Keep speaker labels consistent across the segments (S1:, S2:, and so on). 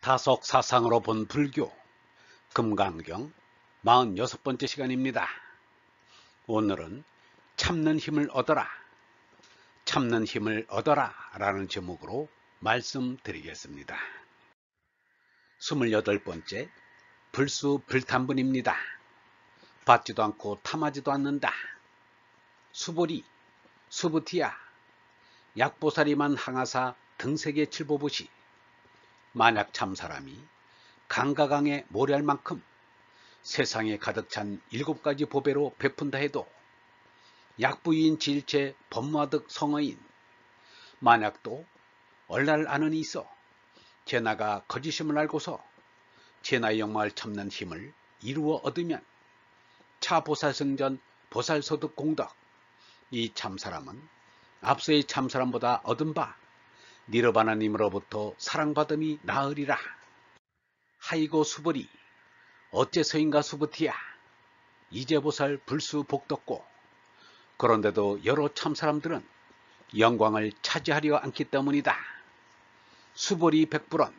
S1: 다속사상으로 본 불교 금강경 46번째 시간입니다. 오늘은 참는 힘을 얻어라, 참는 힘을 얻어라 라는 제목으로 말씀드리겠습니다. 28번째 불수불탄분입니다. 받지도 않고 탐하지도 않는다. 수보리 수부티야 약보살이만 항하사 등색의 칠보부시. 만약 참사람이 강가강에 모래할 만큼 세상에 가득 찬 7가지 보배로 베푼다 해도 약부인 지일체 법무하득 성어인, 만약 또 얼날 아는 이 있어 제나가 거짓임을 알고서 제나의 영광을 참는 힘을 이루어 얻으면 차보살승전 보살소득 공덕, 이 참사람은 앞서의 참사람보다 얻은 바 니르바나님으로부터 사랑받음이 나으리라. 하이고 수보리 어째서인가 수부티야 이제보살 불수복덕고. 그런데도 여러 참사람들은 영광을 차지하려 않기 때문이다. 수보리 백불원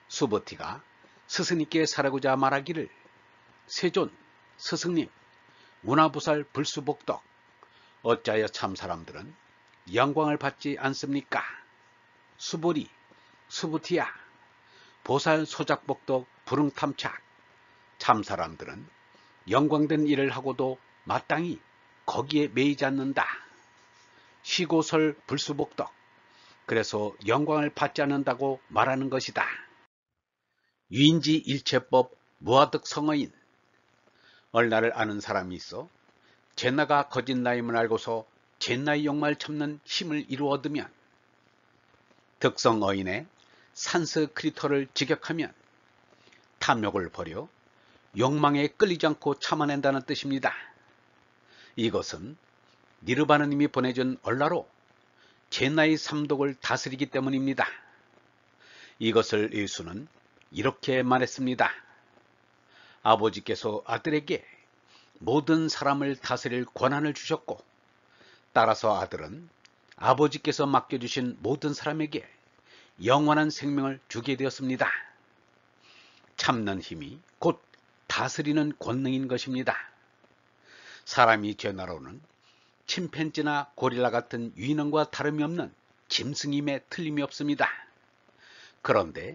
S1: 수부티가 스승님께 사라고자 말하기를, 세존 스승님 운하보살 불수복덕, 어찌하여 참사람들은 영광을 받지 않습니까? 수보리 수부티야 보살 소작복덕 불응탐착, 참사람들은 영광된 일을 하고도 마땅히 거기에 매이지 않는다. 시고설 불수복덕, 그래서 영광을 받지 않는다고 말하는 것이다. 유인지 일체법 무하득 성어인, 얼나를 아는 사람이 있어 제나가 거짓나임을 알고서 제나의 영광을 참는 힘을 이루어 얻으면 득성어인의 산스크리터를 직역하면 탐욕을 버려 욕망에 끌리지 않고 참아낸다는 뜻입니다. 이것은 니르바나님이 보내준 얼라로 제나의 삼독을 다스리기 때문입니다. 이것을 예수는 이렇게 말했습니다. 아버지께서 아들에게 모든 사람을 다스릴 권한을 주셨고, 따라서 아들은 아버지께서 맡겨주신 모든 사람에게 영원한 생명을 주게 되었습니다. 참는 힘이 곧 다스리는 권능인 것입니다. 사람이 죄나로는 침팬지나 고릴라 같은 유인원과 다름이 없는 짐승임에 틀림이 없습니다. 그런데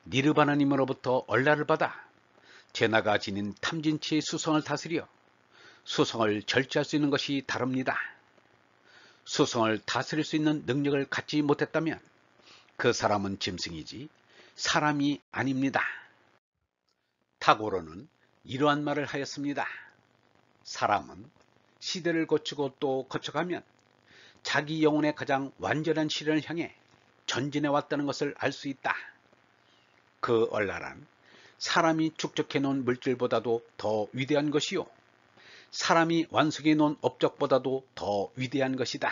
S1: 니르바나님으로부터 얼라를 받아 제나가 지닌 탐진치의 수성을 다스려 수성을 절제할 수 있는 것이 다릅니다. 수성을 다스릴 수 있는 능력을 갖지 못했다면 그 사람은 짐승이지 사람이 아닙니다. 타고르는 이러한 말을 하였습니다. 사람은 시대를 거치고 또 거쳐가면 자기 영혼의 가장 완전한 시련을 향해 전진해 왔다는 것을 알 수 있다. 그 얼라란 사람이 축적해 놓은 물질보다도 더 위대한 것이요, 사람이 완성해 놓은 업적보다도 더 위대한 것이다.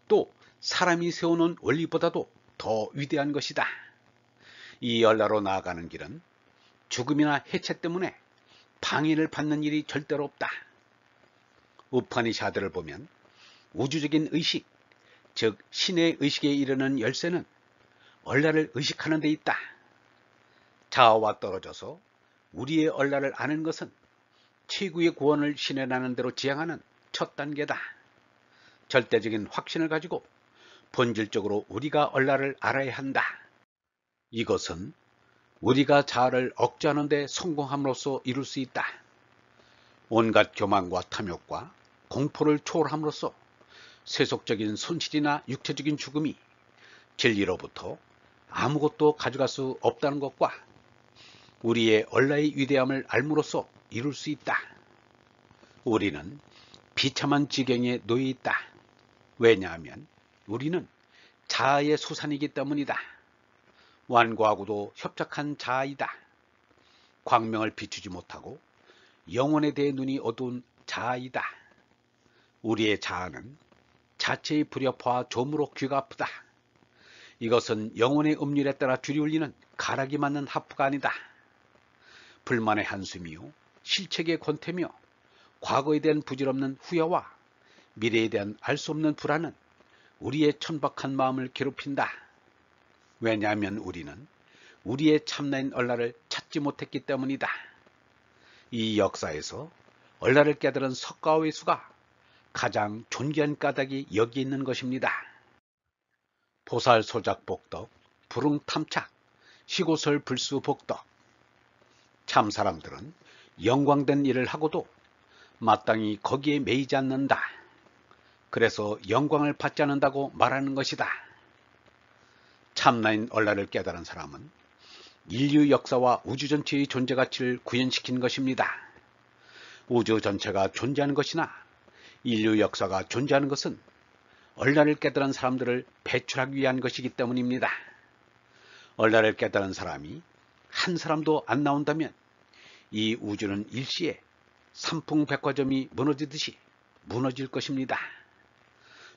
S1: 또 사람이 세워놓은 원리보다도 더 위대한 것이다. 이 얼라로 나아가는 길은 죽음이나 해체 때문에 방해를 받는 일이 절대로 없다. 우파니샤드를 보면 우주적인 의식, 즉 신의 의식에 이르는 열쇠는 얼라를 의식하는 데 있다. 자아와 떨어져서 우리의 얼라를 아는 것은 최고의 구원을 신뢰하는 대로 지향하는 첫 단계다. 절대적인 확신을 가지고 본질적으로 우리가 얼라를 알아야 한다. 이것은 우리가 자아를 억제하는 데 성공함으로써 이룰 수 있다. 온갖 교만과 탐욕과 공포를 초월함으로써 세속적인 손실이나 육체적인 죽음이 진리로부터 아무것도 가져갈 수 없다는 것과 우리의 얼라의 위대함을 알므로써 이룰 수 있다. 우리는 비참한 지경에 놓여 있다. 왜냐하면 우리는 자아의 소산이기 때문이다. 완고하고도 협착한 자아이다. 광명을 비추지 못하고 영혼에 대해 눈이 어두운 자아이다. 우리의 자아는 자체의 불협화와 조무로 귀가 아프다. 이것은 영혼의 음률에 따라 줄이 울리는 가락이 맞는 하프가 아니다. 불만의 한숨이요, 실책의 권태며 과거에 대한 부질없는 후회와 미래에 대한 알 수 없는 불안은 우리의 천박한 마음을 괴롭힌다. 왜냐하면 우리는 우리의 참나인 얼라를 찾지 못했기 때문이다. 이 역사에서 얼라를 깨달은 석가와 외수가 가장 존귀한 까닭이 여기 있는 것입니다. 보살소작복덕, 불응탐착, 시고설 불수복덕. 참 사람들은 영광된 일을 하고도 마땅히 거기에 매이지 않는다. 그래서 영광을 받지 않는다고 말하는 것이다. 참나인 얼라를 깨달은 사람은 인류 역사와 우주 전체의 존재 가치를 구현시킨 것입니다. 우주 전체가 존재하는 것이나 인류 역사가 존재하는 것은 얼라를 깨달은 사람들을 배출하기 위한 것이기 때문입니다. 얼라를 깨달은 사람이 한 사람도 안 나온다면 이 우주는 일시에 삼풍백화점이 무너지듯이 무너질 것입니다.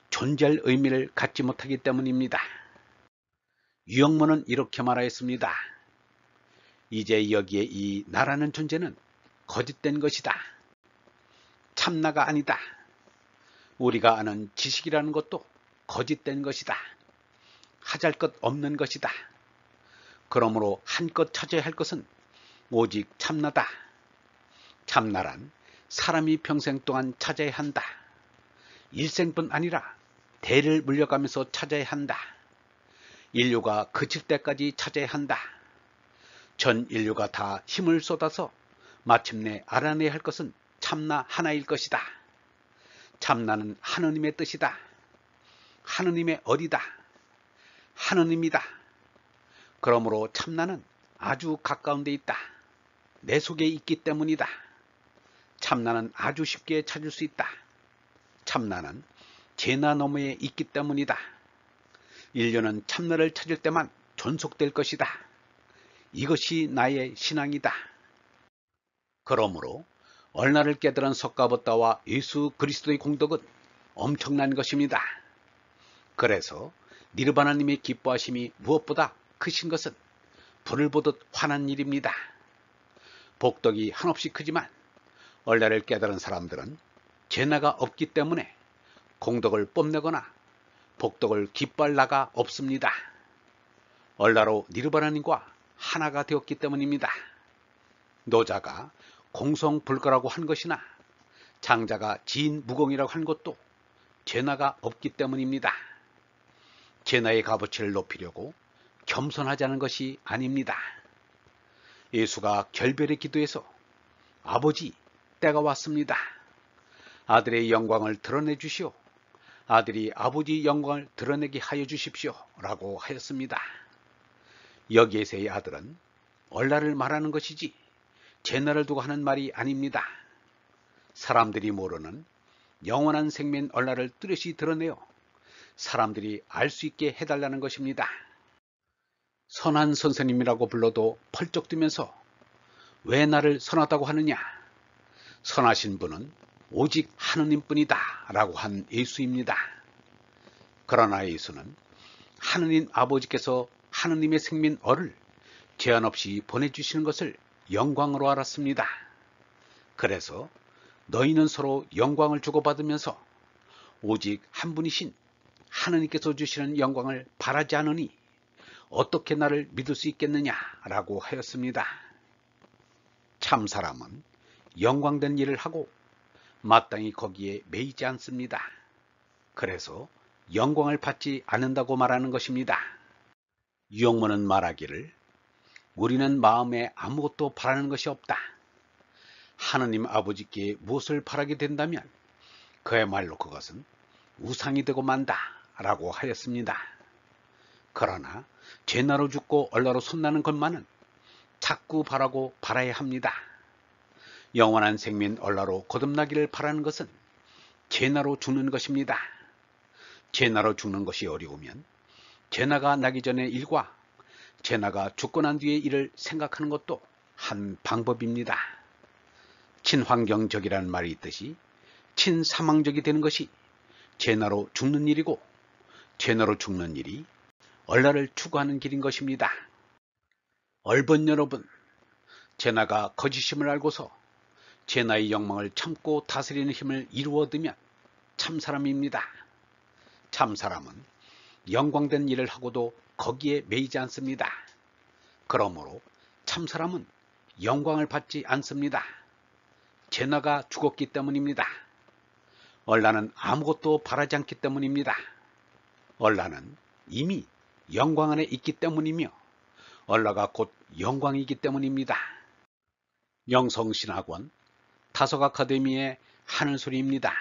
S1: 존재할 의미를 갖지 못하기 때문입니다. 유영모는 이렇게 말하였습니다. 이제 여기에 이 나라는 존재는 거짓된 것이다. 참나가 아니다. 우리가 아는 지식이라는 것도 거짓된 것이다. 하잘 것 없는 것이다. 그러므로 한껏 찾아야 할 것은 오직 참나다. 참나란 사람이 평생 동안 찾아야 한다. 일생뿐 아니라 대를 물려가면서 찾아야 한다. 인류가 그칠 때까지 찾아야 한다. 전 인류가 다 힘을 쏟아서 마침내 알아내야 할 것은 참나 하나일 것이다. 참나는 하느님의 뜻이다. 하느님의 어리다. 하느님이다. 그러므로 참나는 아주 가까운 데 있다. 내 속에 있기 때문이다. 참나는 아주 쉽게 찾을 수 있다. 참나는 제나 너머에 있기 때문이다. 인류는 참나를 찾을 때만 존속될 것이다. 이것이 나의 신앙이다. 그러므로 얼라를 깨달은 석가보다와 예수 그리스도의 공덕은 엄청난 것입니다. 그래서 니르바나님의 기뻐하심이 무엇보다 크신 것은 불을 보듯 환한 일입니다. 복덕이 한없이 크지만 얼라를 깨달은 사람들은 제나가 없기 때문에 공덕을 뽐내거나 복덕을 기뻐할 나가 없습니다. 얼라로 니르바나님과 하나가 되었기 때문입니다. 노자가 공성불가라고 한 것이나 장자가 지인무공이라고 한 것도 제나가 없기 때문입니다. 제나의 값어치를 높이려고 겸손하자는 것이 아닙니다. 예수가 결별의 기도에서 아버지, 때가 왔습니다. 아들의 영광을 드러내 주시오. 아들이 아버지의 영광을 드러내게 하여 주십시오. 라고 하였습니다. 여기에서의 아들은 얼라를 말하는 것이지 제나를 두고 하는 말이 아닙니다. 사람들이 모르는 영원한 생명 얼라를 뚜렷이 드러내어 사람들이 알 수 있게 해달라는 것입니다. 선한 선생님이라고 불러도 펄쩍 뛰면서 왜 나를 선하다고 하느냐? 선하신 분은 오직 하느님뿐이다 라고 한 예수입니다. 그러나 예수는 하느님 아버지께서 하느님의 생명 얼을 제한 없이 보내주시는 것을 영광으로 알았습니다. 그래서 너희는 서로 영광을 주고받으면서 오직 한 분이신 하느님께서 주시는 영광을 바라지 않으니 어떻게 나를 믿을 수 있겠느냐 라고 하였습니다. 참 사람은 영광된 일을 하고 마땅히 거기에 매이지 않습니다. 그래서 영광을 받지 않는다고 말하는 것입니다. 유영모는 말하기를 우리는 마음에 아무것도 바라는 것이 없다. 하느님 아버지께 무엇을 바라게 된다면 그야말로 그것은 우상이 되고 만다 라고 하였습니다. 그러나 제나로 죽고 얼라로 손나는 것만은 자꾸 바라고 바라야 합니다. 영원한 생명 얼라로 거듭나기를 바라는 것은 제나로 죽는 것입니다. 제나로 죽는 것이 어려우면 제나가 나기 전의 일과 제나가 죽고 난 뒤의 일을 생각하는 것도 한 방법입니다. 친환경적이라는 말이 있듯이 친사망적이 되는 것이 제나로 죽는 일이고 제나로 죽는 일이 얼라를 추구하는 길인 것입니다. 얼번 여러분, 제나가 거짓임을 알고서 제나의 영망을 참고 다스리는 힘을 이루어 얻으면 참사람입니다. 참사람은 영광된 일을 하고도 거기에 매이지 않습니다. 그러므로 참사람은 영광을 받지 않습니다. 제나가 죽었기 때문입니다. 얼라는 아무것도 바라지 않기 때문입니다. 얼라는 이미 영광 안에 있기 때문이며 얼라가 곧 영광이기 때문입니다. 영성신학원 다석아카데미의 하늘소리입니다.